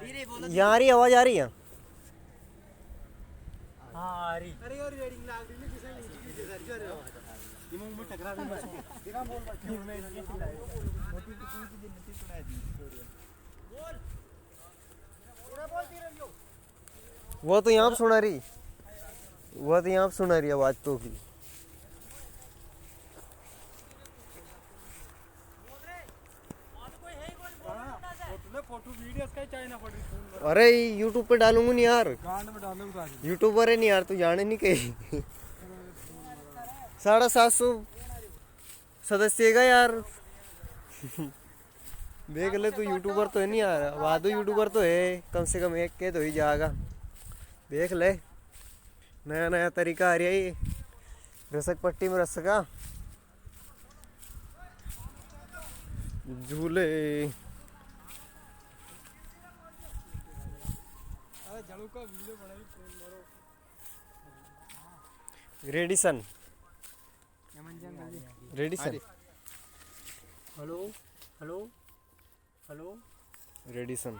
यहाँ आ रही आवाज आ रही है। हाँ आ रही। अरे और रेडिंग लाग रही है किसे नीचे की सर ये मुंह में टकरा रही है तेरा बोल बैठे मैं ये चिल्लाए मोटी की पूरी दिन नहीं सुनाई दी बोल पूरा बोलती रहियो। वो तो यहाँ पे सुना रही, वो तो यहाँ पे सुना रही आवाज तो की। फोटो वीडियोस का चाइना पड़ रही। अरे यूट्यूब पे डालूंगा नहीं यार, गांड में डालूंगा यूट्यूबर है नहीं यार, तू जाने नहीं कहीं। 750 सदस्य का यार। देख ले तू, यूट्यूबर तो है नहीं यार, वादो यूट्यूबर तो है, कम से कम एक के तो ही जाएगा। देख ले नया नया तरीका आ रहा है ये रसक पट्टी में रस का झूले। झाड़ू का वीडियो बनाई मारो Radisson Radisson hello hello hello Radisson